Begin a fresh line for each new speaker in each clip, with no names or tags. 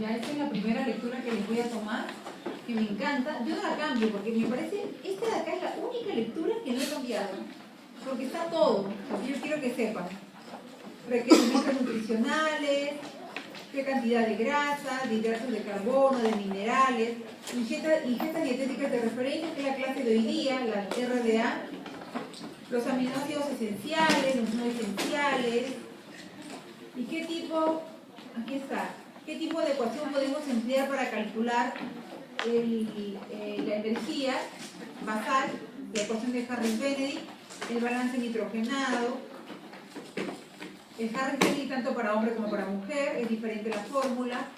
Ya esta es la primera lectura que les voy a tomar, que me encanta. Yo no la cambio porque me parece, esta de acá es la única lectura que no he cambiado, porque está todo, así yo quiero que sepan. Requerimientos nutricionales, qué cantidad de grasa, de hidratos de carbono, de minerales, ingestas dietéticas de referencia, que es la clase de hoy día, la RDA, los aminoácidos esenciales, los no esenciales, y qué tipo, aquí está, qué tipo de ecuación podemos emplear para calcular la energía basal, la ecuación de Harris-Benedict, el balance nitrogenado. El Harris-Benedict tanto para hombre como para mujer, es diferente la fórmula.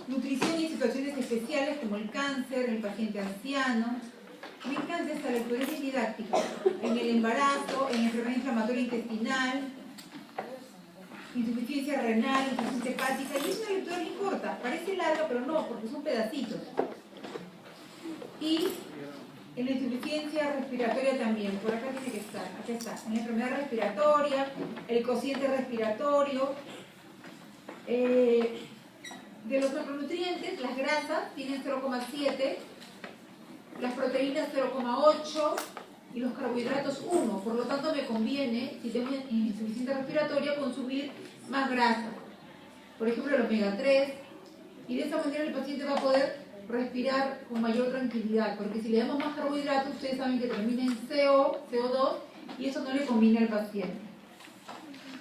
Nutrición y situaciones especiales como el cáncer, el paciente anciano. Me encanta esta lectura, es didáctica. En el embarazo, en enfermedad inflamatoria intestinal, insuficiencia renal, insuficiencia hepática, y es una lectura muy corta, parece larga pero no, porque son pedacitos. Y en la insuficiencia respiratoria también, por acá tiene que estar, aquí está, en la enfermedad respiratoria, el cociente respiratorio, de los macronutrientes, las grasas tienen 0,7, las proteínas 0,8 y los carbohidratos 1, por lo tanto me conviene, si tengo insuficiencia respiratoria, consumir más grasa, por ejemplo el omega 3, y de esa manera el paciente va a poder respirar con mayor tranquilidad, porque si le damos más carbohidratos, ustedes saben que termina en CO, CO2, y eso no le conviene al paciente.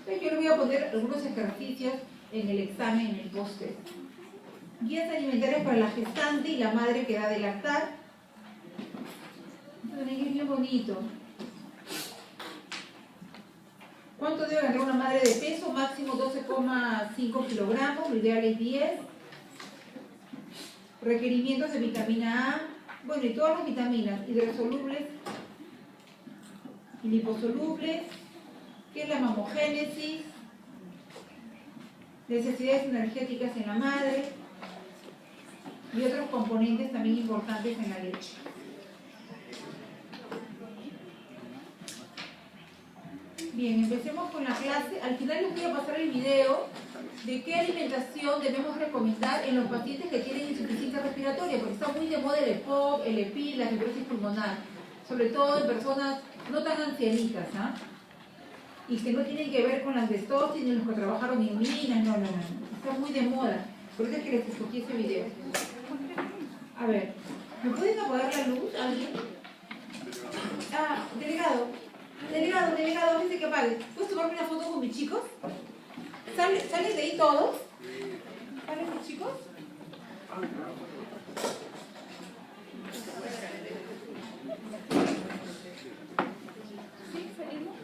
Entonces yo le voy a poner algunos ejercicios en el examen, en el post-test. Guías alimentarias para la gestante y la madre que da de lactar. Esto es bien bonito. ¿Cuánto debe ganar una madre de peso? Máximo 12,5 kilogramos, lo ideal es 10. Requerimientos de vitamina A, bueno, y todas las vitaminas, hidrosolubles y liposolubles, que es la mamogénesis, necesidades energéticas en la madre y otros componentes también importantes en la leche. Bien, empecemos con la clase. Al final les voy a pasar el video de qué alimentación debemos recomendar en los pacientes que tienen insuficiencia respiratoria, porque está muy de moda el EPOC, el EPI, la fibrosis pulmonar, sobre todo en personas no tan ancianitas, ¿ah? Y que no tienen que ver con las de STOTI ni los que trabajaron en minas, no, está muy de moda, por eso es que les escogí ese video. A ver, ¿me pueden apagar la luz, alguien? Ah, delegado, dice que apague. ¿Puedes tomarme una foto con mis chicos? ¿Salen de ahí todos? ¿Salen mis chicos? ¿Sí? ¿Salimos?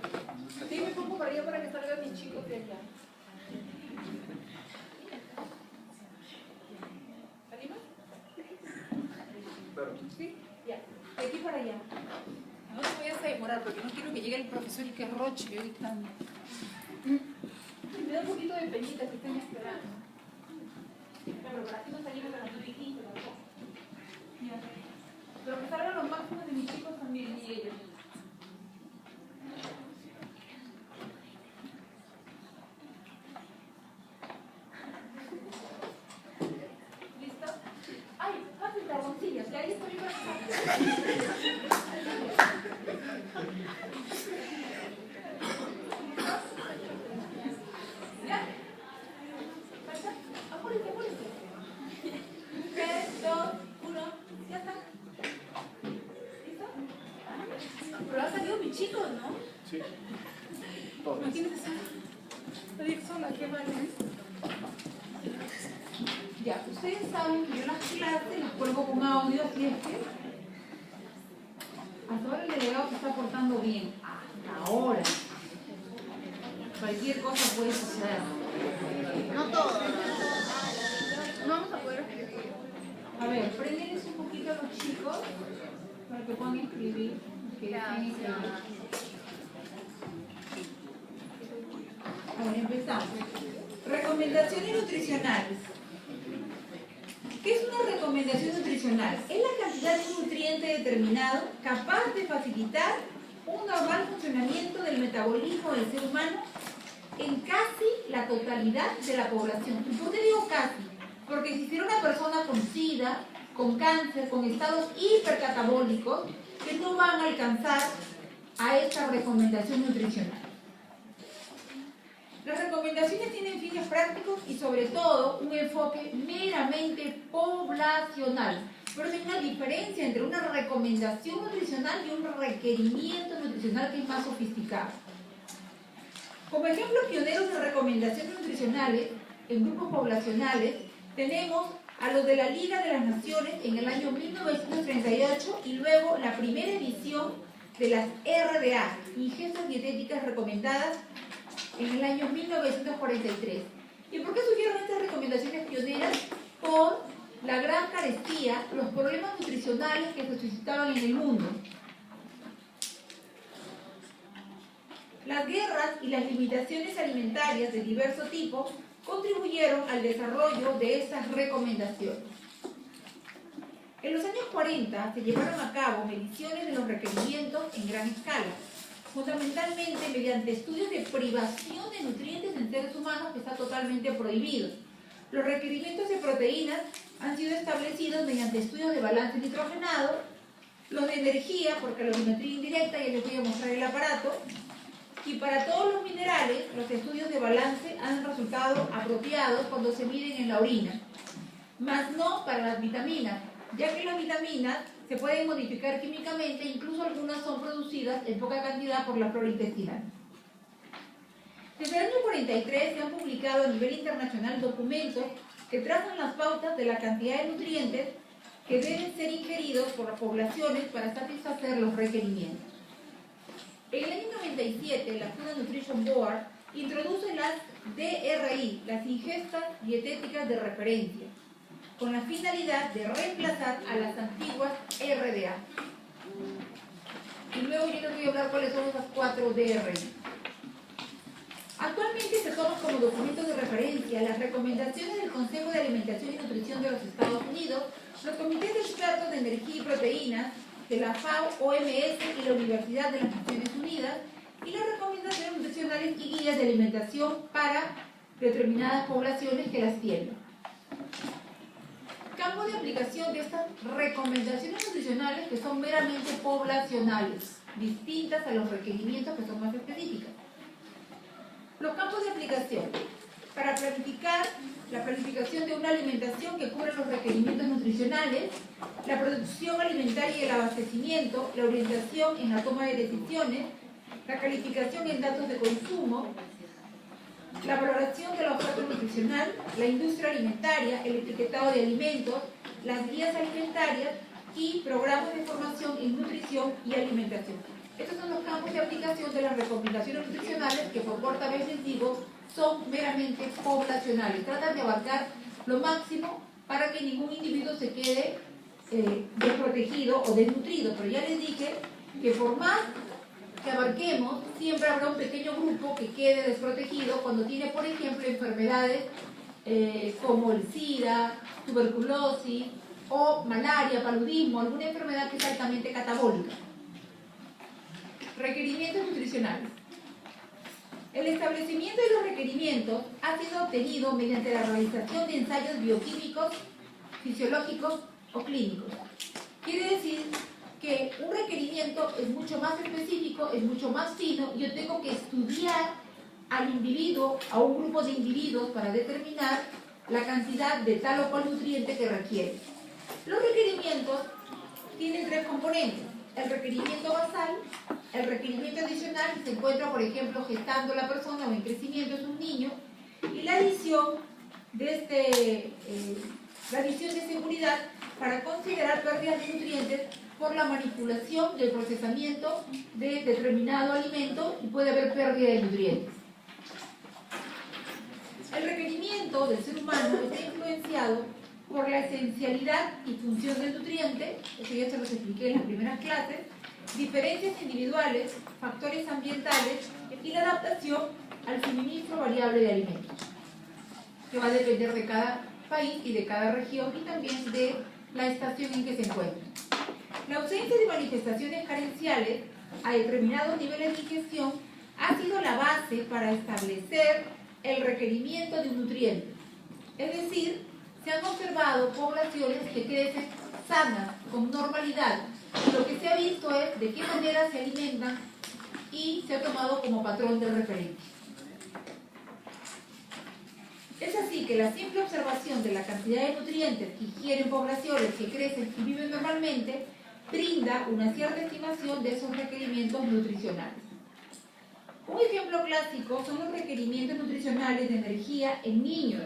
Sí, me pongo para allá para que salgan mis chicos de allá. ¿Salimos? ¿Sí? Ya. De aquí para allá. No te voy a demorar porque no quiero que llegue el profesor y que roche yo dictando. Me da un poquito de penita que estén esperando. Claro, para aquí no salimos de la tubiquita, ¿no? Pero que salgan los máximos de mis chicos también y ellos. ¿Listo? ¡Ay! ¡Fácil, carboncillos! Que ahí estoy para chicos, ¿no? Sí. Imagínense sola, qué vale. Ya, ustedes saben que yo las clases las cuelgo con audio, así es que hasta ahora el delegado se está portando bien. Hasta ahora. Cualquier cosa puede suceder.
No todo. No vamos a poder escribir.
A ver, préndenles un poquito a los chicos para que puedan escribir. A ver, empezamos. Recomendaciones nutricionales. ¿Qué es una recomendación nutricional? Es la cantidad de un nutriente determinado capaz de facilitar un normal funcionamiento del metabolismo del ser humano en casi la totalidad de la población. ¿Y por qué digo casi? Porque si existiera una persona con SIDA, con cáncer, con estados hipercatabólicos, que no van a alcanzar a esta recomendación nutricional. Las recomendaciones tienen fines prácticos y sobre todo un enfoque meramente poblacional. Pero hay una diferencia entre una recomendación nutricional y un requerimiento nutricional que es más sofisticado. Como ejemplos pioneros de recomendaciones nutricionales en grupos poblacionales tenemos a los de la Liga de las Naciones en el año 1938 y luego la primera edición de las RDA, Ingestas Dietéticas Recomendadas, en el año 1943. ¿Y por qué surgieron estas recomendaciones pioneras? Por la gran carestía, los problemas nutricionales que se suscitaban en el mundo. Las guerras y las limitaciones alimentarias de diverso tipo contribuyeron al desarrollo de estas recomendaciones. En los años 40 se llevaron a cabo mediciones de los requerimientos en gran escala, fundamentalmente mediante estudios de privación de nutrientes en seres humanos, que está totalmente prohibido. Los requerimientos de proteínas han sido establecidos mediante estudios de balance nitrogenado, los de energía por calorimetría indirecta, ya les voy a mostrar el aparato, y para todos los minerales, los estudios de balance han resultado apropiados cuando se miden en la orina, mas no para las vitaminas, ya que las vitaminas se pueden modificar químicamente, incluso algunas son producidas en poca cantidad por la flora intestinal. Desde el año 43 se han publicado a nivel internacional documentos que trazan las pautas de la cantidad de nutrientes que deben ser ingeridos por las poblaciones para satisfacer los requerimientos. En el año 97, la Food and Nutrition Board introduce las DRI, las ingestas dietéticas de referencia, con la finalidad de reemplazar a las antiguas RDA. Y luego yo les voy a hablar cuáles son esas 4 DRI. Actualmente se toman como documentos de referencia las recomendaciones del Consejo de Alimentación y Nutrición de los Estados Unidos, los comités de expertos de energía y proteínas de la FAO, OMS y la Universidad de las Naciones Unidas, y las recomendaciones nutricionales y guías de alimentación para determinadas poblaciones que las tienen. Campo de aplicación de estas recomendaciones nutricionales que son meramente poblacionales, distintas a los requerimientos que son más específicas. Los campos de aplicación. Para planificar la planificación de una alimentación que cubra los requerimientos nutricionales, la producción alimentaria y el abastecimiento, la orientación en la toma de decisiones, la calificación en datos de consumo, la valoración de la oferta nutricional, la industria alimentaria, el etiquetado de alimentos, las guías alimentarias y programas de formación en nutrición y alimentación. Estos son los campos de aplicación de las recomendaciones nutricionales que por cuarta vez les digo son meramente poblacionales. Tratan de abarcar lo máximo para que ningún individuo se quede desprotegido o desnutrido. Pero ya les dije que por más que abarquemos, siempre habrá un pequeño grupo que quede desprotegido cuando tiene, por ejemplo, enfermedades como el SIDA, tuberculosis o malaria, paludismo, alguna enfermedad que es altamente catabólica. Requerimientos nutricionales. El establecimiento de los requerimientos ha sido obtenido mediante la realización de ensayos bioquímicos, fisiológicos o clínicos. Quiere decir que un requerimiento es mucho más específico, es mucho más fino, y yo tengo que estudiar al individuo, a un grupo de individuos para determinar la cantidad de tal o cual nutriente que requiere. Los requerimientos tienen 3 componentes: el requerimiento basal, el requerimiento adicional, se encuentra, por ejemplo, gestando la persona o en crecimiento, es un niño, y la adición de la adición de seguridad para considerar pérdidas de nutrientes por la manipulación del procesamiento de determinado alimento, y puede haber pérdida de nutrientes. El requerimiento del ser humano está influenciado por la esencialidad y función del nutriente, eso ya se los expliqué en las primeras clases, diferencias individuales, factores ambientales y la adaptación al suministro variable de alimentos, que va a depender de cada país y de cada región y también de la estación en que se encuentra. La ausencia de manifestaciones carenciales a determinados niveles de ingestión ha sido la base para establecer el requerimiento de un nutriente. Es decir, se han observado poblaciones que crecen sanas, con normalidad. Lo que se ha visto es de qué manera se alimentan y se ha tomado como patrón de referencia. Es así que la simple observación de la cantidad de nutrientes que ingieren poblaciones que crecen y viven normalmente brinda una cierta estimación de esos requerimientos nutricionales. Un ejemplo clásico son los requerimientos nutricionales de energía en niños.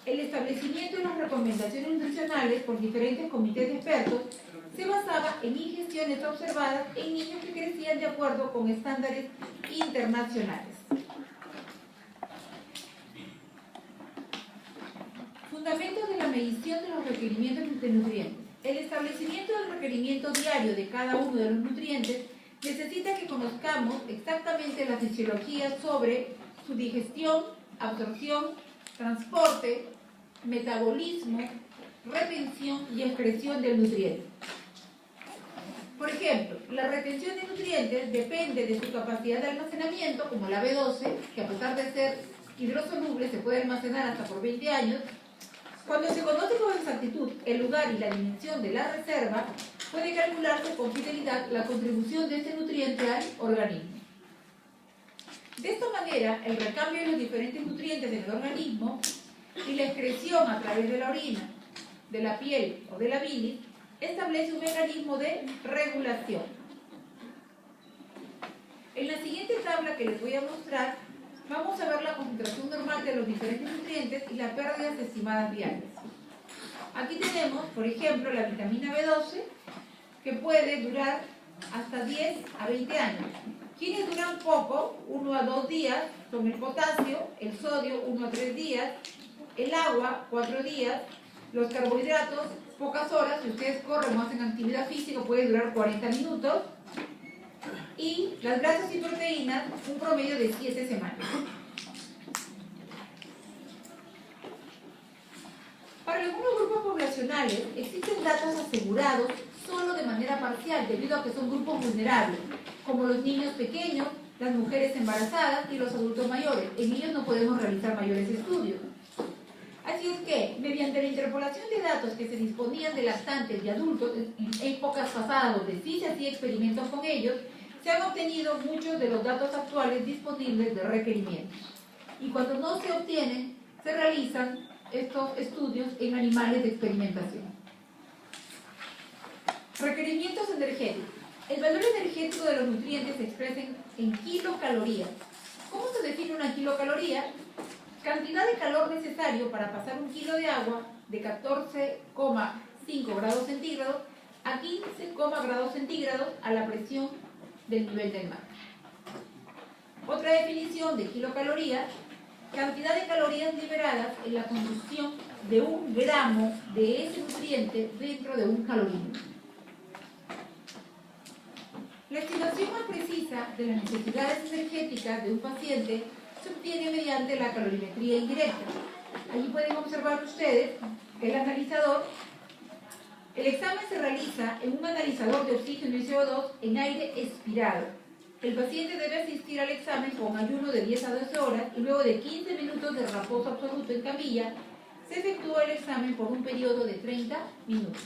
El establecimiento de las recomendaciones nutricionales por diferentes comités de expertos se basaba en ingestiones observadas en niños que crecían de acuerdo con estándares internacionales. Fundamentos de la medición de los requerimientos de nutrientes. El establecimiento del requerimiento diario de cada uno de los nutrientes necesita que conozcamos exactamente la fisiología sobre su digestión, absorción, transporte, metabolismo, retención y excreción del nutriente. Por ejemplo, la retención de nutrientes depende de su capacidad de almacenamiento, como la B12, que a pesar de ser hidrosoluble se puede almacenar hasta por 20 años. Cuando se conoce con exactitud el lugar y la dimensión de la reserva, puede calcularse con fidelidad la contribución de este nutriente al organismo. De esta manera, el recambio de los diferentes nutrientes en el organismo y la excreción a través de la orina, de la piel o de la bilis establece un mecanismo de regulación. En la siguiente tabla que les voy a mostrar, vamos a ver la concentración normal de los diferentes nutrientes y las pérdidas estimadas diarias. Aquí tenemos, por ejemplo, la vitamina B12, que puede durar hasta 10 a 20 años. Quienes duran poco, 1 a 2 días, son el potasio, el sodio, 1 a 3 días, el agua, 4 días, los carbohidratos, pocas horas, si ustedes corren o hacen actividad física, puede durar 40 minutos, y las grasas y proteínas, un promedio de 7 semanas. Para algunos grupos poblacionales existen datos asegurados solo de manera parcial, debido a que son grupos vulnerables, como los niños pequeños, las mujeres embarazadas y los adultos mayores. En ellos no podemos realizar mayores estudios. Así es que, mediante la interpolación de datos que se disponían de lactantes y adultos en épocas pasadas donde sí se hacía experimentos con ellos, se han obtenido muchos de los datos actuales disponibles de requerimientos. Y cuando no se obtienen, se realizan estos estudios en animales de experimentación. Requerimientos energéticos. El valor energético de los nutrientes se expresa en kilocalorías. ¿Cómo se define una kilocaloría? Cantidad de calor necesario para pasar 1 kilo de agua de 14,5 grados centígrados a 15, grados centígrados a la presión del nivel del mar. Otra definición de kilocalorías: cantidad de calorías liberadas en la combustión de 1 gramo de ese nutriente dentro de un calorímetro. La estimación más precisa de las necesidades energéticas de un paciente se obtiene mediante la calorimetría indirecta. Allí pueden observar ustedes el analizador. El examen se realiza en un analizador de oxígeno y CO2 en aire expirado. El paciente debe asistir al examen con ayuno de 10 a 12 horas y luego de 15 minutos de reposo absoluto en camilla, se efectúa el examen por un periodo de 30 minutos.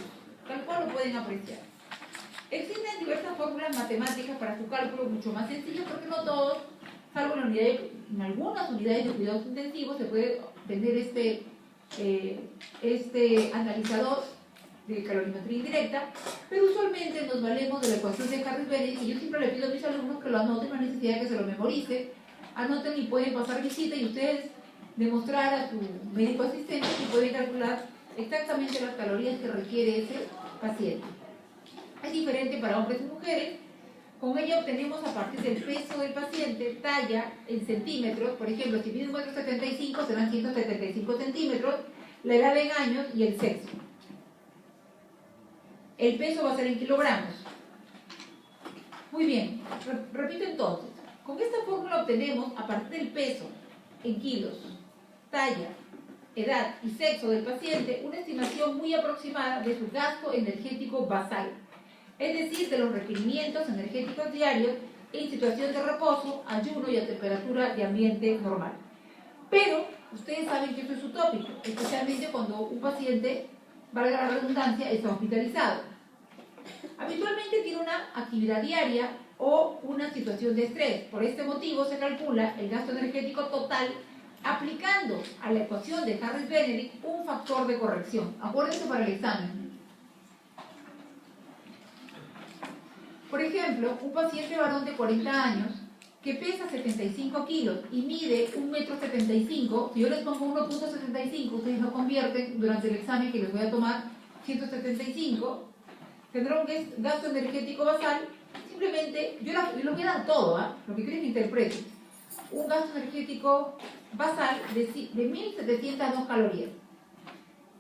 Tal cual lo pueden apreciar. Existen diversas fórmulas matemáticas para su cálculo, mucho más sencillo, porque no todos, salvo en algunas unidades de cuidados intensivos, se puede tener este analizador de calorimetría indirecta, pero usualmente nos valemos de la ecuación de Harris-Bennett, y yo siempre le pido a mis alumnos que lo anoten, no hay necesidad de que se lo memoricen, anoten y pueden pasar visita y ustedes demostrar a su médico asistente que pueden calcular exactamente las calorías que requiere ese paciente. Es diferente para hombres y mujeres. Con ello obtenemos, a partir del peso del paciente, talla en centímetros. Por ejemplo, si mide 1,75 m serán 175 centímetros, la edad en años y el sexo. El peso va a ser en kilogramos. Muy bien, repito entonces. Con esta fórmula obtenemos, a partir del peso en kilos, talla, edad y sexo del paciente, una estimación muy aproximada de su gasto energético basal, es decir, de los requerimientos energéticos diarios en situación de reposo, ayuno y a temperatura de ambiente normal. Pero ustedes saben que esto es utópico, especialmente cuando un paciente, valga la redundancia, está hospitalizado. Habitualmente tiene una actividad diaria o una situación de estrés. Por este motivo se calcula el gasto energético total aplicando a la ecuación de Harris-Benedict un factor de corrección. Acuérdense para el examen. Por ejemplo, un paciente varón de 40 años que pesa 75 kilos y mide 1,75 m, si yo les pongo 1,75, ustedes lo convierten durante el examen que les voy a tomar 175, tendrá un gasto energético basal, simplemente, yo lo voy a dar todo, lo que quieren que interpreten, un gasto energético basal de 1.702 calorías.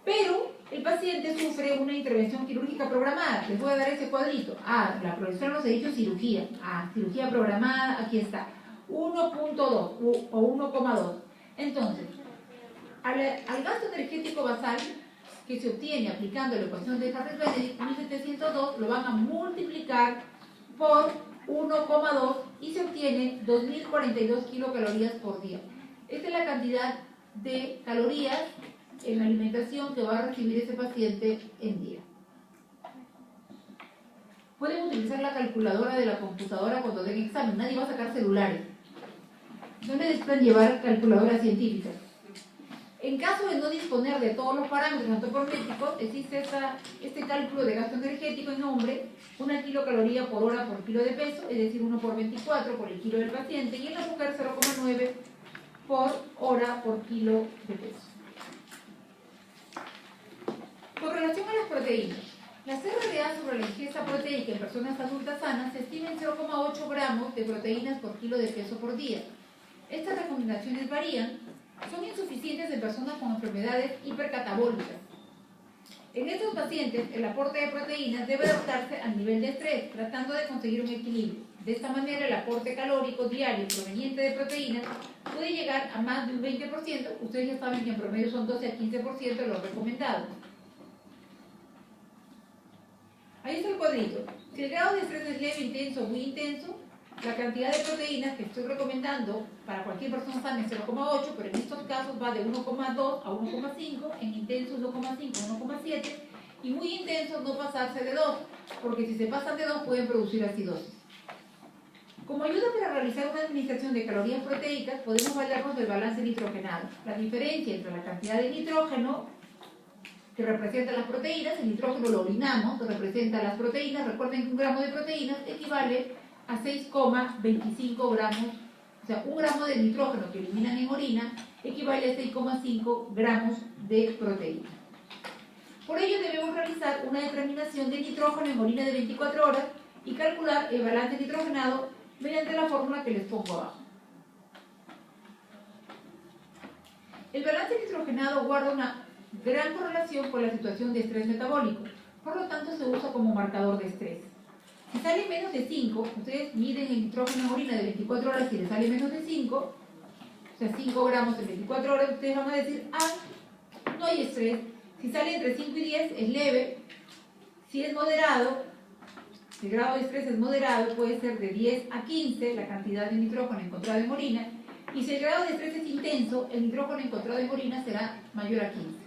Pero el paciente sufre una intervención quirúrgica programada. Les voy a dar ese cuadrito. La profesora nos ha dicho cirugía. Cirugía programada, aquí está. 1.2 o 1,2. Entonces, al gasto energético basal que se obtiene aplicando la ecuación de Harris-Benedict, 1702, lo van a multiplicar por 1,2 y se obtiene 2.042 kilocalorías por día. Esta es la cantidad de calorías en la alimentación que va a recibir ese paciente en día. Pueden utilizar la calculadora de la computadora cuando den examen. Nadie va a sacar celulares. No necesitan llevar calculadoras científicas. En caso de no disponer de todos los parámetros antropométricos, existe este cálculo de gasto energético en hombre, 1 kilocaloría por hora por kilo de peso, es decir, 1 por 24 por el kilo del paciente, y en la mujer 0,9 por hora por kilo de peso. Con relación a las proteínas, las RDA sobre la ingesta proteica en personas adultas sanas se estima en 0,8 gramos de proteínas por kilo de peso por día. Estas recomendaciones varían, son insuficientes en personas con enfermedades hipercatabólicas. En estos pacientes, el aporte de proteínas debe adaptarse al nivel de estrés, tratando de conseguir un equilibrio. De esta manera, el aporte calórico diario proveniente de proteínas puede llegar a más de un 20%. Ustedes ya saben que en promedio son 12 a 15% lo recomendado. Ahí está el cuadrito. Si el grado de estrés es leve, intenso o muy intenso, la cantidad de proteínas que estoy recomendando para cualquier persona sana es 0,8, pero en estos casos va de 1,2 a 1,5, en intenso 1,5 a 1,7, y muy intenso no pasarse de 2, porque si se pasan de 2 pueden producir acidosis. Como ayuda para realizar una administración de calorías proteicas, podemos valernos del balance nitrogenado. La diferencia entre la cantidad de nitrógeno que representa las proteínas, el nitrógeno lo orinamos, que representa las proteínas. Recuerden que 1 gramo de proteínas equivale a 6,25 gramos, o sea, 1 gramo de nitrógeno que eliminan en orina equivale a 6,5 gramos de proteína. Por ello debemos realizar una determinación de nitrógeno en orina de 24 horas y calcular el balance nitrogenado mediante la fórmula que les pongo abajo. El balance nitrogenado guarda una gran correlación con la situación de estrés metabólico, por lo tanto se usa como marcador de estrés. Si sale menos de 5, ustedes miden el nitrógeno en orina de 24 horas y les sale menos de 5, o sea 5 gramos en 24 horas, ustedes van a decir, no hay estrés. Si sale entre 5 y 10 es leve. Si es moderado, si el grado de estrés es moderado, puede ser de 10 a 15 la cantidad de nitrógeno encontrado en orina, y si el grado de estrés es intenso, el nitrógeno encontrado en orina será mayor a 15.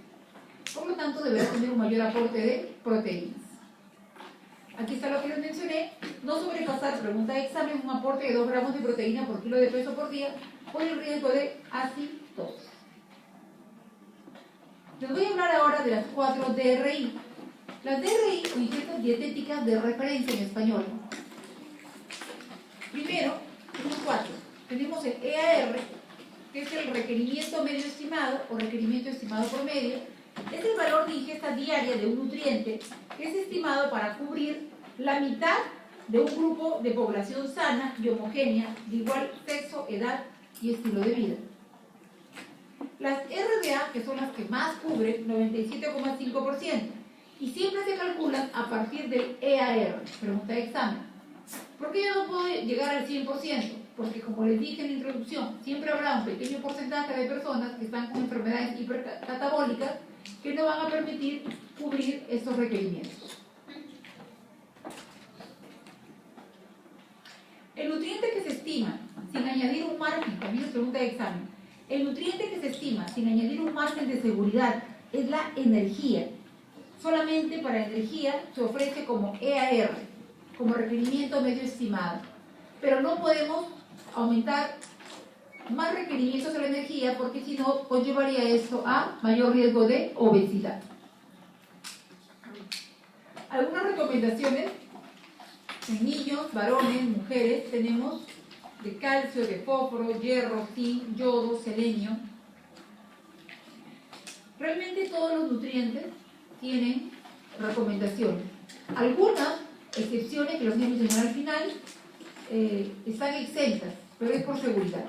Por lo tanto, deberá tener un mayor aporte de proteínas. Aquí está lo que les mencioné: no sobrepasar, pregunta de examen, un aporte de 2 gramos de proteína por kilo de peso por día por el riesgo de acidosis. Les voy a hablar ahora de las 4 DRI. Las DRI o ingestas dietéticas de referencia en español. Primero, tenemos 4. Tenemos el EAR, que es el requerimiento medio estimado o requerimiento estimado por medio. Es el valor de ingesta diaria de un nutriente que es estimado para cubrir la mitad de un grupo de población sana y homogénea de igual sexo, edad y estilo de vida. Las RDA, que son las que más cubren, 97,5%, y siempre se calculan a partir del EAR, pregunta de examen. ¿Por qué yo no puedo llegar al 100%? Porque, como les dije en la introducción, siempre habrá un pequeño porcentaje de personas que están con enfermedades hipercatabólicas que no van a permitir cubrir estos requerimientos. El nutriente que se estima, sin añadir un margen, también es pregunta de examen, El nutriente que se estima, sin añadir un margen de seguridad, es la energía. Solamente para energía se ofrece como EAR, como requerimiento medio estimado. Pero no podemos aumentar más requerimientos de la energía porque si no conllevaría esto a mayor riesgo de obesidad. Algunas recomendaciones en niños, varones, mujeres, tenemos de calcio, de fósforo, hierro, zinc, yodo, selenio. Realmente todos los nutrientes tienen recomendaciones. Algunas excepciones que los voy a mencionar al final están exentas, pero es por seguridad.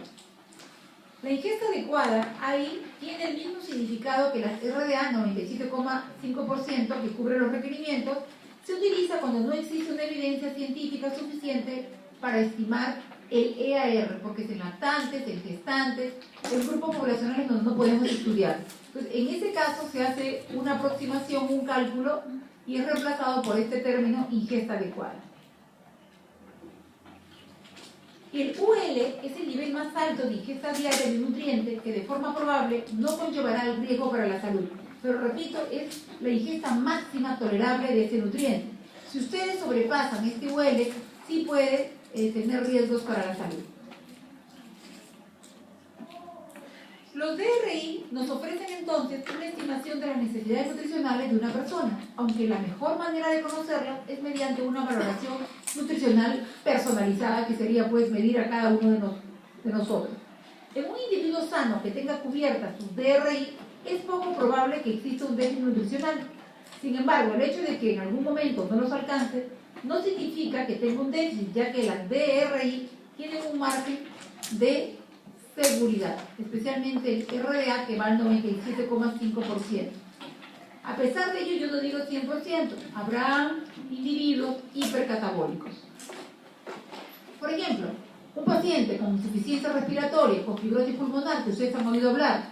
La ingesta adecuada ahí tiene el mismo significado que las RDA 97,5% que cubre los requerimientos. Se utiliza cuando no existe una evidencia científica suficiente para estimar el EAR, porque es en lactantes, en gestantes, en grupos poblacionales donde no podemos estudiar. Entonces, en ese caso se hace una aproximación, un cálculo, y es reemplazado por este término ingesta adecuada. Y el UL es el nivel más alto de ingesta diaria de nutrientes que de forma probable no conllevará el riesgo para la salud. Pero repito, es la ingesta máxima tolerable de ese nutriente. Si ustedes sobrepasan este UL, sí puede tener riesgos para la salud. Los DRI nos ofrecen entonces una estimación de las necesidades nutricionales de una persona, aunque la mejor manera de conocerlas es mediante una valoración nutricional personalizada, que sería pues medir a cada uno de nosotros. En un individuo sano que tenga cubiertas sus DRI, es poco probable que exista un déficit nutricional. Sin embargo, el hecho de que en algún momento no los alcance no significa que tenga un déficit, ya que las DRI tienen un margen de seguridad, especialmente el RDA, que va al 97,5%. A pesar de ello, yo no digo 100%, habrá individuos hipercatabólicos. Por ejemplo, un paciente con insuficiencia respiratoria, con fibrosis pulmonar, que ustedes han oído hablar,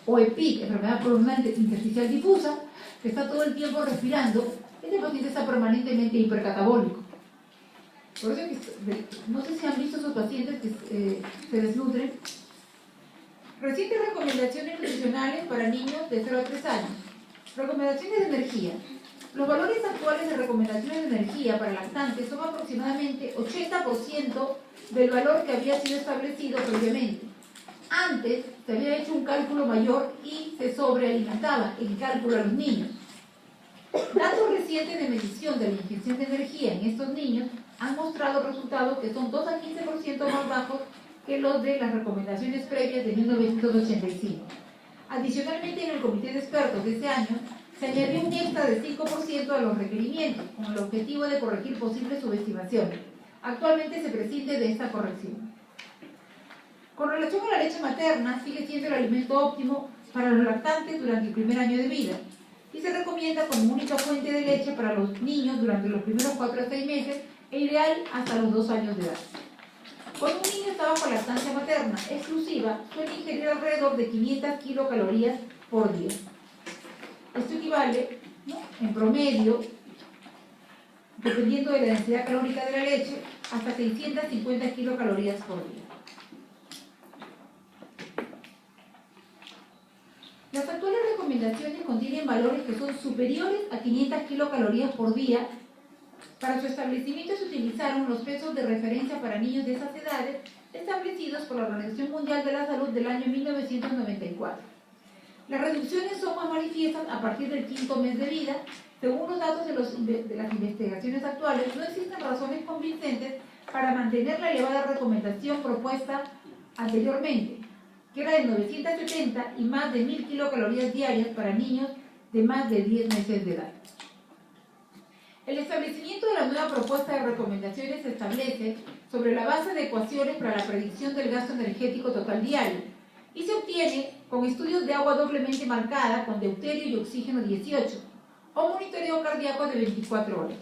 o EPIC, enfermedad pulmonar intersticial difusa, que está todo el tiempo respirando, ese paciente está permanentemente hipercatabólico. Por eso que, no sé si han visto esos pacientes que se desnutren. Recientes recomendaciones nutricionales para niños de 0 a 3 años. Recomendaciones de energía. Los valores actuales de recomendaciones de energía para lactantes son aproximadamente 80% del valor que había sido establecido previamente. Antes se había hecho un cálculo mayor y se sobrealimentaba el cálculo a los niños. Datos recientes de medición de la ingestión de energía en estos niños han mostrado resultados que son 2 a 15% más bajos que los de las recomendaciones previas de 1985. Adicionalmente, en el comité de expertos de ese año, se añadió un extra de 5% a los requerimientos, con el objetivo de corregir posibles subestimaciones. Actualmente se prescinde de esta corrección. Con relación a la leche materna, sigue siendo el alimento óptimo para los lactantes durante el primer año de vida y se recomienda como única fuente de leche para los niños durante los primeros 4 a 6 meses e ideal hasta los 2 años de edad. Cuando un niño está bajo lactancia materna exclusiva, suele ingerir alrededor de 500 kilocalorías por día. Esto equivale, ¿no?, en promedio, dependiendo de la densidad calórica de la leche, hasta 650 kilocalorías por día. Las actuales recomendaciones contienen valores que son superiores a 500 kilocalorías por día. Para su establecimiento se utilizaron los pesos de referencia para niños de esas edades establecidos por la Organización Mundial de la Salud del año 1994. Las reducciones son más manifiestas a partir del 5º mes de vida. Según los datos de las investigaciones actuales, no existen razones convincentes para mantener la elevada recomendación propuesta anteriormente, que era de 970 y más de 1000 kilocalorías diarias para niños de más de 10 meses de edad. El establecimiento de la nueva propuesta de recomendaciones se establece sobre la base de ecuaciones para la predicción del gasto energético total diario y se obtiene con estudios de agua doblemente marcada con deuterio y oxígeno 18 o monitoreo cardíaco de 24 horas.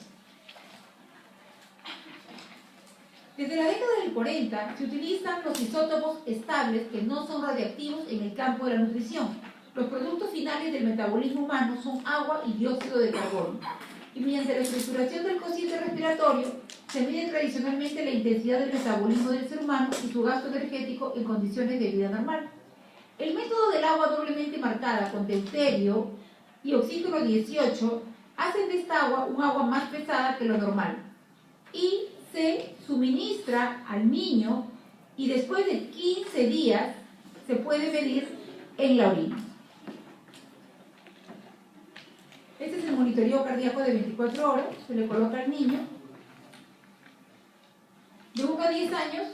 Desde la década del 40 se utilizan los isótopos estables que no son radiactivos en el campo de la nutrición. Los productos finales del metabolismo humano son agua y dióxido de carbono. Y mediante la estructuración del cociente respiratorio se mide tradicionalmente la intensidad del metabolismo del ser humano y su gasto energético en condiciones de vida normal. agua doblemente marcada con deuterio y oxígeno 18 hacen de esta agua un agua más pesada que lo normal y se suministra al niño y después de 15 días se puede medir en la orina. Este es el monitoreo cardíaco de 24 horas, se le coloca al niño. De 1 a 10 años,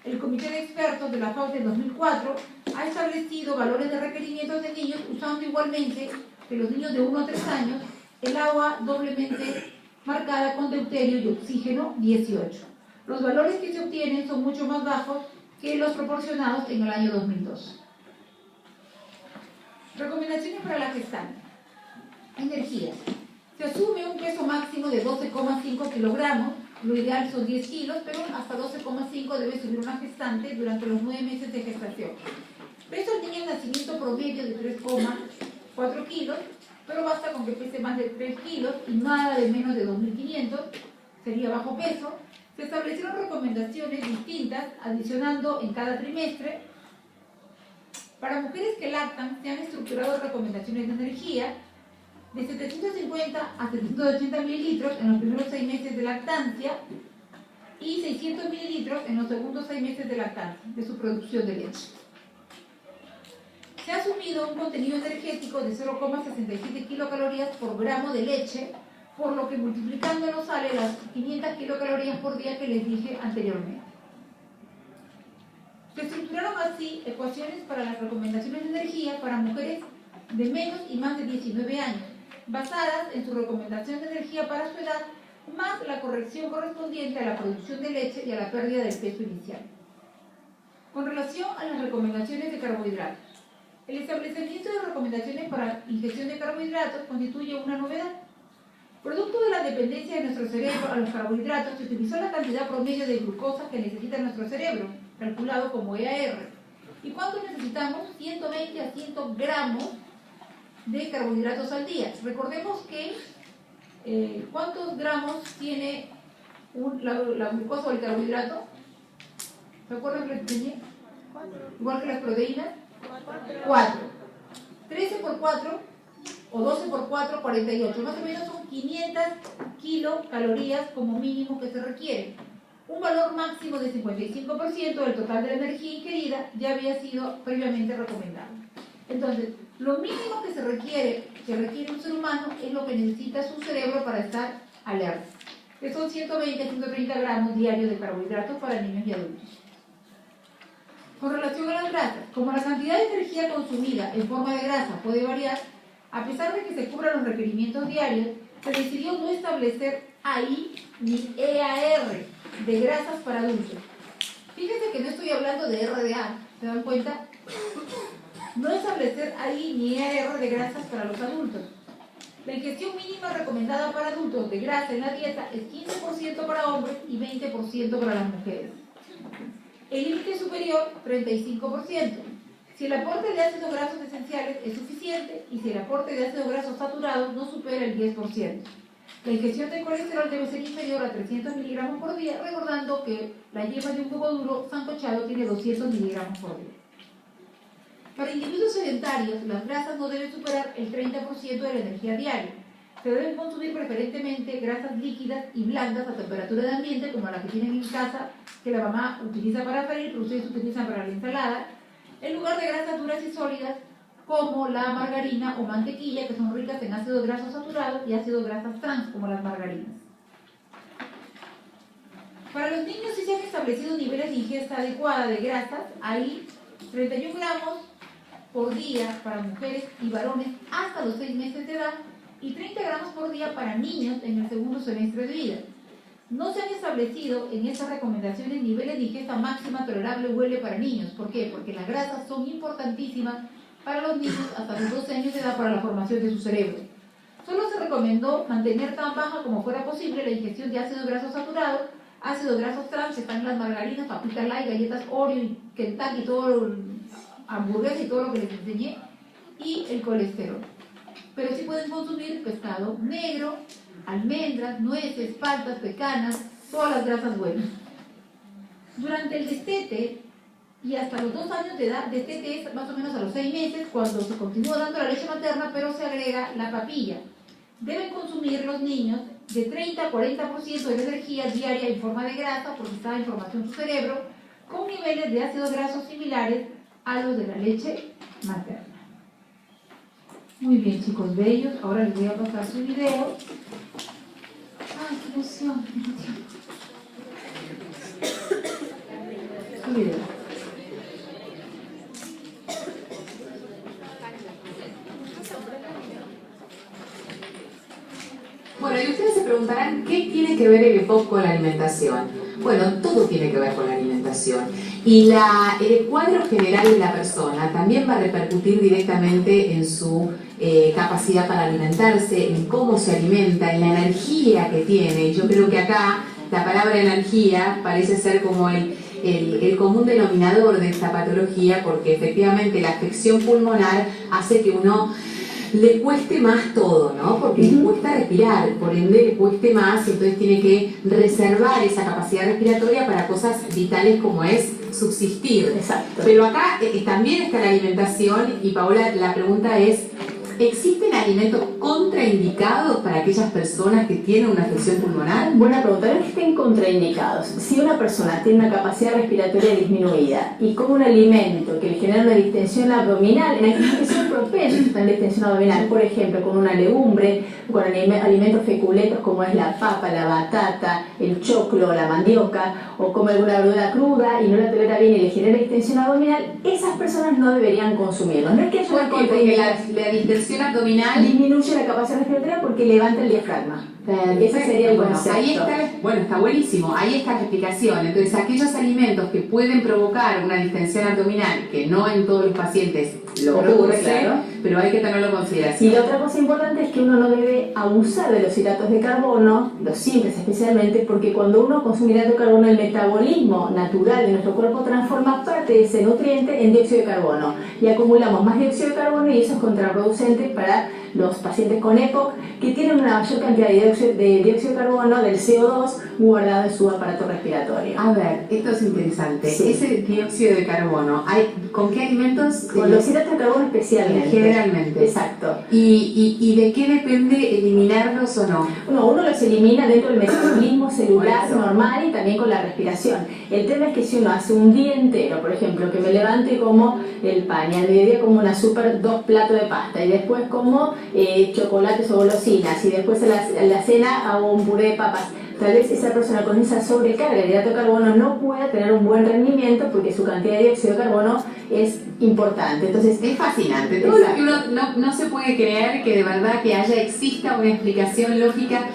el Comité de Expertos de la FAO del 2004 ha establecido valores de requerimientos de niños usando igualmente que los niños de 1 a 3 años el agua doblemente marcada con deuterio y oxígeno 18. Los valores que se obtienen son mucho más bajos que los proporcionados en el año 2002. Recomendaciones para la gestante. Energía. Se asume un peso máximo de 12,5 kilogramos, lo ideal son 10 kilos, pero hasta 12,5 debe subir una gestante durante los 9 meses de gestación. Peso del niño en nacimiento promedio de 3,4 kilos, pero basta con que pese más de 3 kilos y nada de menos de 2.500, sería bajo peso. Se establecieron recomendaciones distintas, adicionando en cada trimestre. Para mujeres que lactan, se han estructurado recomendaciones de energía de 750 a 780 mililitros en los primeros 6 meses de lactancia y 600 mililitros en los segundos 6 meses de lactancia, de su producción de leche. Se ha asumido un contenido energético de 0,67 kilocalorías por gramo de leche, por lo que multiplicándolo sale las 500 kilocalorías por día que les dije anteriormente. Se estructuraron así ecuaciones para las recomendaciones de energía para mujeres de menos y más de 19 años, basadas en su recomendación de energía para su edad, más la corrección correspondiente a la producción de leche y a la pérdida del peso inicial. Con relación a las recomendaciones de carbohidratos, el establecimiento de recomendaciones para ingestión de carbohidratos constituye una novedad. Producto de la dependencia de nuestro cerebro a los carbohidratos, se utilizó la cantidad promedio de glucosa que necesita nuestro cerebro, calculado como EAR. ¿Y cuánto necesitamos? 120 a 100 gramos de carbohidratos al día. Recordemos que ¿cuántos gramos tiene la glucosa o el carbohidrato? ¿Se acuerdan que les enseñé? Igual que las proteínas. 4. 13 por 4 o 12 por 4, 48. Más o menos son 500 kilocalorías como mínimo que se requiere. Un valor máximo de 55% del total de la energía ingerida ya había sido previamente recomendado. Entonces, lo mínimo que requiere un ser humano es lo que necesita su cerebro para estar alerta, que son 120 a 130 gramos diarios de carbohidratos para niños y adultos. Con relación a las grasas, como la cantidad de energía consumida en forma de grasa puede variar, a pesar de que se cubran los requerimientos diarios, se decidió no establecer AI ni EAR de grasas para adultos. Fíjense que no estoy hablando de RDA, ¿se dan cuenta? No establecer AI ni EAR de grasas para los adultos. La ingestión mínima recomendada para adultos de grasa en la dieta es 15% para hombres y 20% para las mujeres. El límite superior, 35%. Si el aporte de ácidos grasos esenciales es suficiente y si el aporte de ácidos grasos saturados no supera el 10%. La ingestión de colesterol debe ser inferior a 300 miligramos por día, recordando que la yema de un huevo duro sancochado tiene 200 miligramos por día. Para individuos sedentarios, las grasas no deben superar el 30% de la energía diaria. Se deben consumir preferentemente grasas líquidas y blandas a temperatura de ambiente, como la que tienen en casa, que la mamá utiliza para freír, pero ustedes utilizan para la ensalada, en lugar de grasas duras y sólidas, como la margarina o mantequilla, que son ricas en ácidos grasos saturados y ácidos grasos trans, como las margarinas. Para los niños sí se han establecido niveles de ingesta adecuada de grasas. Hay 31 gramos por día para mujeres y varones hasta los 6 meses de edad y 30 gramos por día para niños en el segundo semestre de vida. No se han establecido en estas recomendaciones niveles de ingesta máxima tolerable huele para niños. ¿Por qué? Porque las grasas son importantísimas para los niños hasta los 12 años de edad para la formación de su cerebro. Solo se recomendó mantener tan baja como fuera posible la ingestión de ácidos grasos saturados, ácidos grasos trans, que están en las margarinas, papitas light, galletas Oreo, Kentucky, todo, hamburguesas y todo lo que les enseñé, y el colesterol. Pero sí pueden consumir pescado negro, almendras, nueces, paltas, pecanas, todas las grasas buenas. Durante el destete, y hasta los 2 años de edad de TTS, más o menos a los 6 meses, cuando se continúa dando la leche materna, pero se agrega la papilla. Deben consumir los niños de 30 a 40% de la energía diaria en forma de grasa, porque está en formación su cerebro, con niveles de ácidos grasos similares a los de la leche materna. Muy bien, chicos bellos, ahora les voy a pasar su video. ¡Ay, qué emoción! Su video.
Bueno, y ustedes se preguntarán, ¿qué tiene que ver el EPOC con la alimentación? Bueno, todo tiene que ver con la alimentación. Y el cuadro general de la persona también va a repercutir directamente en su capacidad para alimentarse, en cómo se alimenta, en la energía que tiene. Y yo creo que acá la palabra energía parece ser como el común denominador de esta patología, porque efectivamente la afección pulmonar hace que uno le cueste más todo, ¿no? Porque le cuesta respirar, por ende le cueste más, y entonces tiene que reservar esa capacidad respiratoria para cosas vitales como es subsistir.
Exacto.
Pero acá también está la alimentación, y Paola, la pregunta es, ¿existen alimentos contraindicados para aquellas personas que tienen una afección pulmonar?
Buena pregunta, no es que estén contraindicados. Si una persona tiene una capacidad respiratoria disminuida y come un alimento que le genera una distensión abdominal, en aquellos que son propensos a la distensión abdominal, por ejemplo, con una legumbre, con alimentos feculetos como es la papa, la batata, el choclo, la mandioca, o come alguna verdura cruda y no la tolera bien y le genera distensión abdominal, esas personas no deberían consumirlos. No es que haya una
Porque la distensión abdominal
disminuye la capacidad respiratoria porque levanta el diafragma. Ese sería el concepto.
Ahí está buenísimo, ahí está la explicación. Entonces, aquellos alimentos que pueden provocar una distensión abdominal, que no en todos los pacientes lo ocurre, claro, pero hay que tenerlo en consideración.
Y la otra cosa importante es que uno no debe abusar de los hidratos de carbono, los simples especialmente, porque cuando uno consume hidrato de carbono, el metabolismo natural de nuestro cuerpo transforma parte de ese nutriente en dióxido de carbono y acumulamos más dióxido de carbono, y eso es contraproducente para los pacientes con EPOC, que tienen una mayor cantidad de dióxido de carbono, del CO2, guardado en su aparato respiratorio.
A ver, esto es interesante.
Sí.
Ese dióxido de carbono, ¿con qué alimentos?
Con los hidratos de carbono especialmente.
Generalmente.
Exacto.
¿Y de qué depende eliminarlos o no?
Uno los elimina dentro del metabolismo celular normal y también con la respiración. El tema es que si uno hace un día entero, por ejemplo, que me levante como el pan y al mediodía como una 2 platos de pasta y después como chocolates o golosinas y después a la cena hago un puré de papas, tal vez esa persona con esa sobrecarga de hidrato de carbono no pueda tener un buen rendimiento porque su cantidad de dióxido de carbono es importante. Entonces
es fascinante. Todo lo que uno no se puede creer que de verdad que exista una explicación lógica,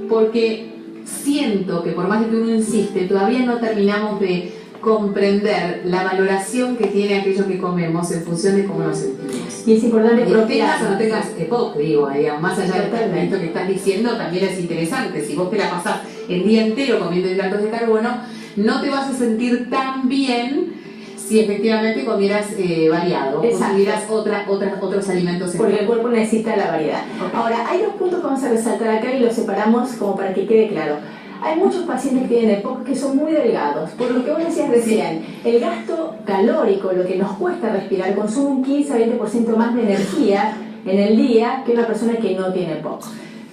porque siento que por más de que uno insiste, todavía no terminamos de comprender la valoración que tiene aquello que comemos en función de cómo nos sentimos.
Y es importante
que tengas o no tengas EPOC, digo, más allá del tratamiento que estás diciendo, también es interesante. Si vos te la pasás el día entero comiendo hidratos de carbono, no te vas a sentir tan bien si efectivamente comieras variado, o comieras otros alimentos.
Porque el cuerpo necesita la variedad. Okay. Ahora, hay 2 puntos que vamos a resaltar acá y los separamos como para que quede claro. Hay muchos pacientes que tienen EPOC que son muy delgados, por lo que vos decías recién, el gasto calórico, lo que nos cuesta respirar, consume un 15-20% más de energía en el día que una persona que no tiene EPOC.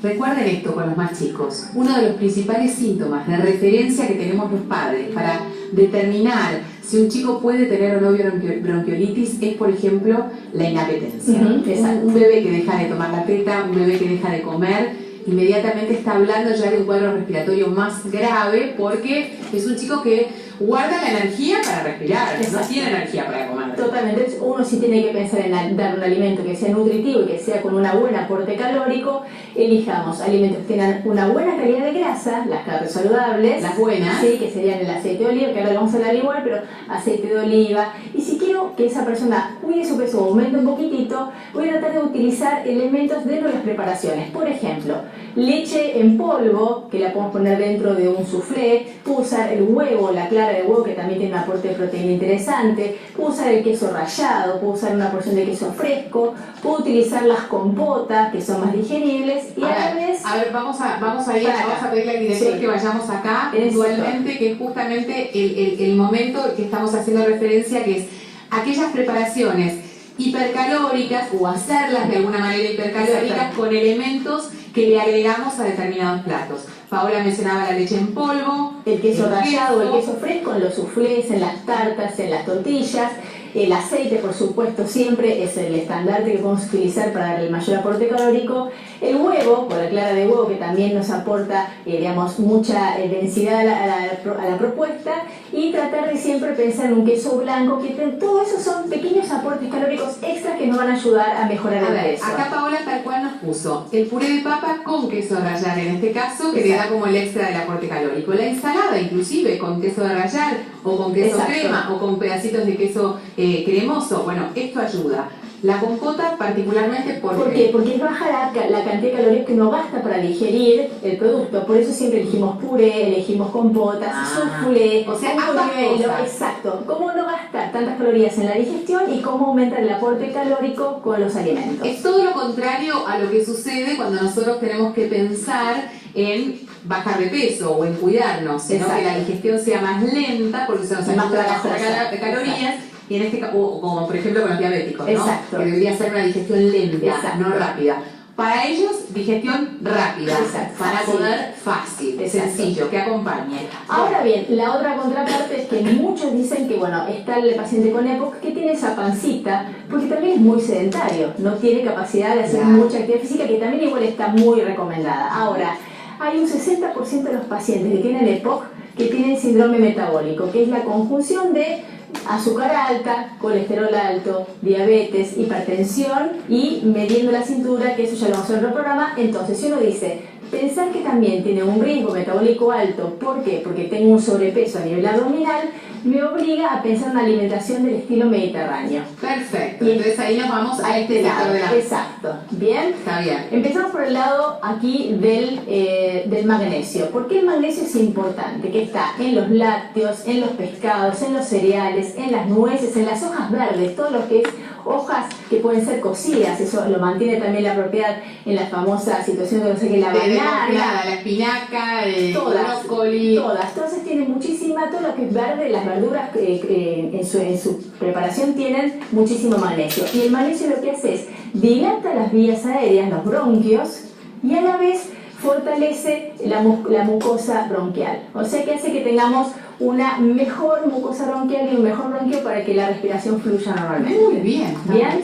Recuerden esto con los más chicos. Uno de los principales síntomas de referencia que tenemos los padres para determinar si un chico puede tener o no bronquiolitis es, por ejemplo, la inapetencia. Un bebé que deja de tomar la teta, un bebé que deja de comer, inmediatamente está hablando ya de un cuadro respiratorio más grave, porque es un chico que guarda la energía para respirar, no tiene energía para comer.
Totalmente. Entonces uno sí tiene que pensar en dar un alimento que sea nutritivo y que sea con un buen aporte calórico. Elijamos alimentos que tengan una buena calidad de grasa, las carnes saludables,
las buenas,
sí, que serían el aceite de oliva, que ahora lo vamos a hablar igual, pero aceite de oliva. Y si quiero quiero que esa persona cuide su peso o aumente un poquitito, voy a tratar de utilizar elementos dentro de las preparaciones. Por ejemplo, leche en polvo, que la podemos poner dentro de un soufflé. Puedo usar el huevo, la clara de huevo, que también tiene un aporte de proteína interesante. Puedo usar el queso rallado, puedo usar una porción de queso fresco. Puedo utilizar las compotas, que son más digeribles. Y a ver,
vamos a pedirle al director que vayamos acá puntualmente, que es justamente el momento que estamos haciendo referencia, que es aquellas preparaciones hipercalóricas o hacerlas de alguna manera hipercalóricas con elementos que le agregamos a determinados platos. Paola mencionaba la leche en polvo,
el queso rallado, el queso fresco en los soufflés, en las tartas, en las tortillas. El aceite, por supuesto, siempre es el estandarte que podemos utilizar para dar el mayor aporte calórico. El huevo, con la clara de huevo, que también nos aporta, digamos, mucha densidad a la propuesta. Y tratar de siempre pensar en un queso blanco, que todo eso son pequeños aportes calóricos extras que nos van a ayudar a mejorar el peso.
Acá Paola tal cual nos puso el puré de papa con queso rallar, en este caso, que le da como el extra del aporte calórico. La ensalada, inclusive, con queso de rallar, o con queso crema, o con pedacitos de queso cremoso. Bueno, esto ayuda. La compota particularmente
¿Por qué? Porque es baja la cantidad de calorías que nos gasta para digerir el producto. Por eso siempre elegimos puré, elegimos compotas, soufflé,
o sea, ambas cosas.
Exacto. Cómo no gastar tantas calorías en la digestión y cómo aumentar el aporte calórico con los alimentos.
Es todo lo contrario a lo que sucede cuando nosotros tenemos que pensar en bajar de peso o en cuidarnos, sino que la digestión sea más lenta porque se nos ayuda a gastar calorías. Y en este caso, como por ejemplo con los diabéticos, ¿no?
Exacto.
Que debería ser una digestión lenta,
Exacto.
no rápida. Para ellos, digestión rápida.
Exacto.
Para poder fácil, sencillo, que acompañe.
Ahora bien, la otra contraparte es que muchos dicen que, bueno, está el paciente con EPOC que tiene esa pancita, porque también es muy sedentario, no tiene capacidad de hacer mucha actividad física, que también igual está muy recomendada. Ahora, hay un 60% de los pacientes que tienen EPOC que tienen síndrome metabólico, que es la conjunción de azúcar alta, colesterol alto, diabetes, hipertensión y mediendo la cintura, que eso ya lo vamos a ver en otro programa. Entonces, si uno dice, pensar que también tiene un riesgo metabólico alto, ¿por qué? Porque tengo un sobrepeso a nivel abdominal, me obliga a pensar en una alimentación del estilo mediterráneo.
Perfecto, y entonces ahí nos vamos a este lado.
Exacto, ¿bien?
Está bien.
Empezamos por el lado aquí del magnesio. ¿Por qué el magnesio es importante? Que está en los lácteos, en los pescados, en los cereales, en las nueces, en las hojas verdes, todo lo que es hojas que pueden ser cocidas, eso lo mantiene también la propiedad en la famosa situación de, no sé qué, la banana,
la espinaca, el
brócoli. Entonces tiene muchísima, todo lo que es verde, las verduras en su preparación tienen muchísimo magnesio. Y el magnesio lo que hace es dilata las vías aéreas, los bronquios, y a la vez fortalece la mucosa bronquial. O sea que hace que tengamos una mejor mucosa bronquial y un mejor bronquio para que la respiración fluya normalmente.
Muy bien.
Bien.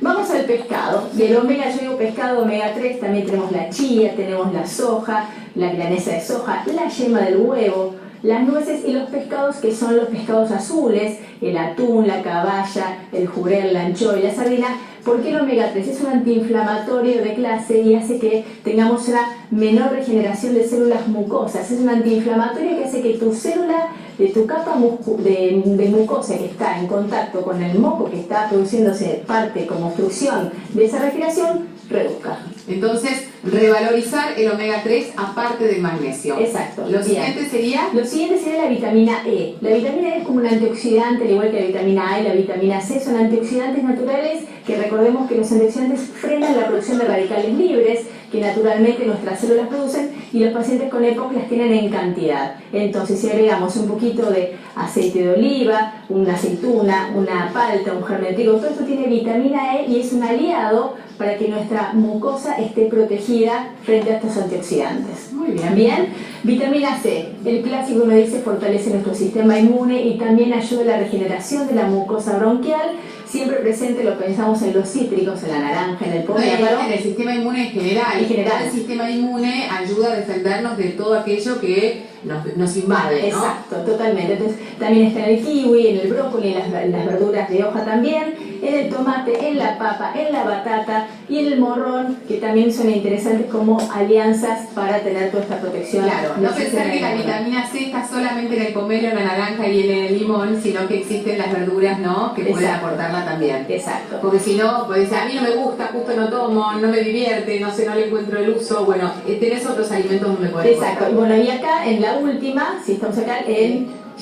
Vamos al pescado. Del omega, yo digo pescado omega 3, también tenemos la chía, tenemos la soja, la milanesa de soja, la yema del huevo, las nueces y los pescados que son los pescados azules, el atún, la caballa, el jurel, la anchoa y la sardina. ¿Por qué el omega 3? Es un antiinflamatorio de clase y hace que tengamos una menor regeneración de células mucosas. Es un antiinflamatorio que hace que tu célula de tu capa de mucosa que está en contacto con el moco que está produciéndose parte como obstrucción de esa respiración, reduzca.
Entonces, revalorizar el omega 3 aparte del magnesio.
Exacto.
Lo siguiente sería
la vitamina E. La vitamina E es como un antioxidante, al igual que la vitamina A y la vitamina C, son antioxidantes naturales que recordemos que los antioxidantes frenan la producción de radicales libres que naturalmente nuestras células producen y los pacientes con EPOC las tienen en cantidad. Entonces, si agregamos un poquito de aceite de oliva, una aceituna, una palta, un germen de trigo, todo esto tiene vitamina E y es un aliado para que nuestra mucosa esté protegida frente a estos antioxidantes.
Muy bien.
Bien. Vitamina C, el clásico me dice fortalece nuestro sistema inmune y también ayuda a la regeneración de la mucosa bronquial. Siempre presente, lo pensamos en los cítricos, en la naranja, en el pomelo.
En el sistema inmune en general. El sistema inmune ayuda a defendernos de todo aquello que nos invade, ¿no?
Exacto, totalmente. Entonces, también está en el kiwi, en el brócoli, en las verduras de hoja también, en el tomate, tomate, en la papa, en la batata y en el morrón, que también son interesantes como alianzas para tener toda esta protección.
Claro, no pensar que la vitamina C está solamente en el pomelo, en la naranja y en el limón, sino que existen las verduras, ¿no?, que pueden aportarla también.
Exacto.
Porque si no, pues a mí no me gusta, justo no tomo, no me divierte, no sé, no le encuentro el uso. Bueno, tenés otros alimentos donde podés.
Exacto. Y bueno, y acá en la última, si estamos acá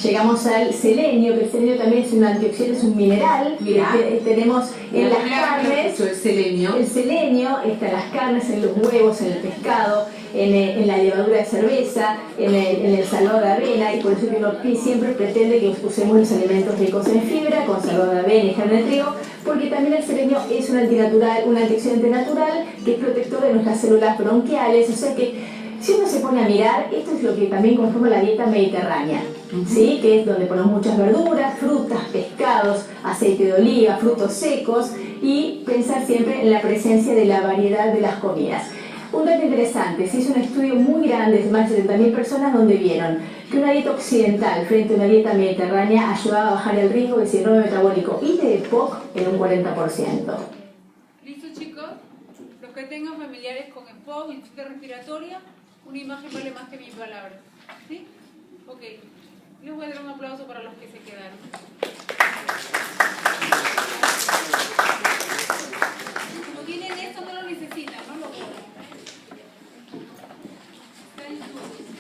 llegamos al selenio, que el selenio también es un antioxidante, es un mineral que tenemos en las carnes.
El selenio.
El selenio está en las carnes, en los huevos, en el pescado, en la levadura de cerveza, en el salvado de avena, y por eso que uno siempre pretende que usemos los alimentos ricos en fibra, con salvado de avena y germen de trigo, porque también el selenio es un antinatural, un antioxidante natural que es protector de nuestras células bronquiales, o sea que si uno se pone a mirar, esto es lo que también conforma la dieta mediterránea, ¿sí? Que es donde ponemos muchas verduras, frutas, pescados, aceite de oliva, frutos secos, y pensar siempre en la presencia de la variedad de las comidas. Un dato interesante, se hizo un estudio muy grande de más de 70.000 personas donde vieron que una dieta occidental frente a una dieta mediterránea ayudaba a bajar el riesgo de síndrome metabólico y de EPOC en un 40%.
¿Listo, chicos? Los que tengan familiares con EPOC, insuficiencia respiratoria, una imagen vale más que 1000 palabras. ¿Sí? Ok. Les voy a dar un aplauso para los que se quedaron.